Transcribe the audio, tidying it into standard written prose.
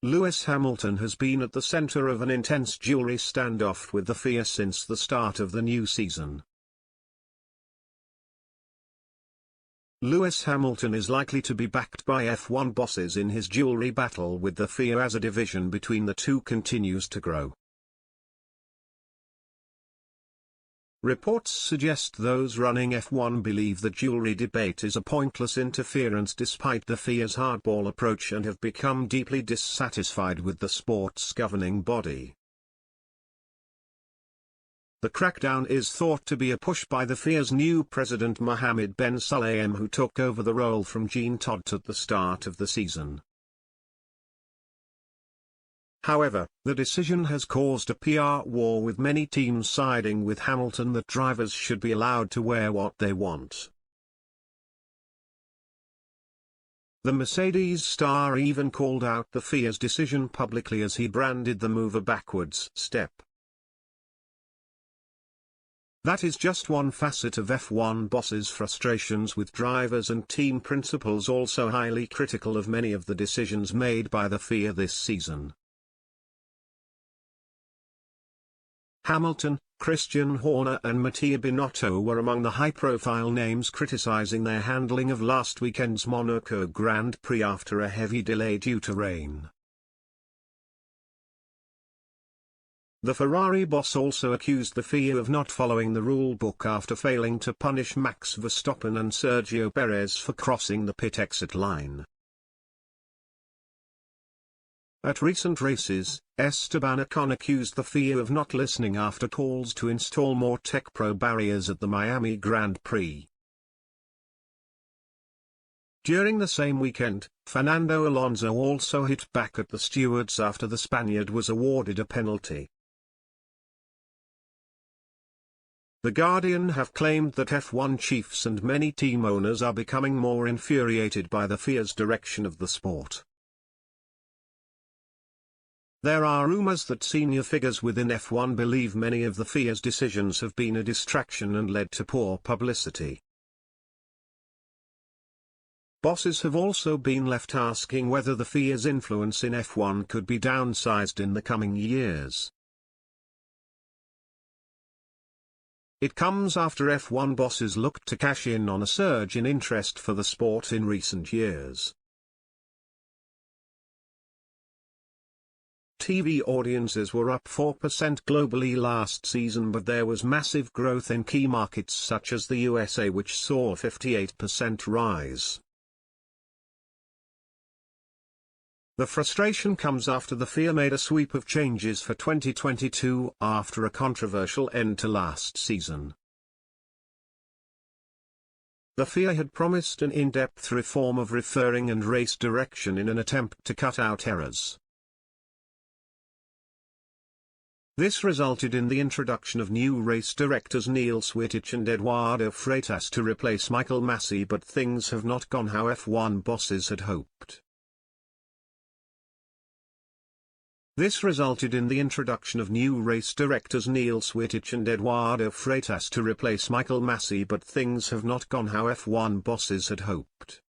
Lewis Hamilton has been at the center of an intense jury standoff with the FIA since the start of the new season. Lewis Hamilton is likely to be backed by F1 bosses in his jury battle with the FIA as a division between the two continues to grow. Reports suggest those running F1 believe the jury debate is a pointless interference despite the FIA's hardball approach and have become deeply dissatisfied with the sport's governing body. The crackdown is thought to be a push by the FIA's new president Mohammed Ben Sulayem, who took over the role from Jean Todt at the start of the season. However, the decision has caused a PR war with many teams siding with Hamilton that drivers should be allowed to wear what they want. The Mercedes star even called out the FIA's decision publicly as he branded the move a backwards step. That is just one facet of F1 bosses' frustrations with drivers, and team principals also highly critical of many of the decisions made by the FIA this season. Hamilton, Christian Horner and Mattia Binotto were among the high-profile names criticizing their handling of last weekend's Monaco Grand Prix after a heavy delay due to rain. The Ferrari boss also accused the FIA of not following the rule book after failing to punish Max Verstappen and Sergio Perez for crossing the pit exit line. At recent races, Esteban Ocon accused the FIA of not listening after calls to install more Tech Pro barriers at the Miami Grand Prix. During the same weekend, Fernando Alonso also hit back at the stewards after the Spaniard was awarded a penalty. The Guardian have claimed that F1 chiefs and many team owners are becoming more infuriated by the FIA's direction of the sport. There are rumors that senior figures within F1 believe many of the FIA's decisions have been a distraction and led to poor publicity. Bosses have also been left asking whether the FIA's influence in F1 could be downsized in the coming years. It comes after F1 bosses looked to cash in on a surge in interest for the sport in recent years. TV audiences were up 4% globally last season, but there was massive growth in key markets such as the USA, which saw a 58% rise. The frustration comes after the FIA made a sweep of changes for 2022 after a controversial end to last season. The FIA had promised an in-depth reform of refereeing and race direction in an attempt to cut out errors. This resulted in the introduction of new race directors Neil Swittich and Eduardo Freitas to replace Michael Masi, but things have not gone how F1 bosses had hoped. This resulted in the introduction of new race directors Neil Swittich and Eduardo Freitas to replace Michael Masi, but things have not gone how F1 bosses had hoped.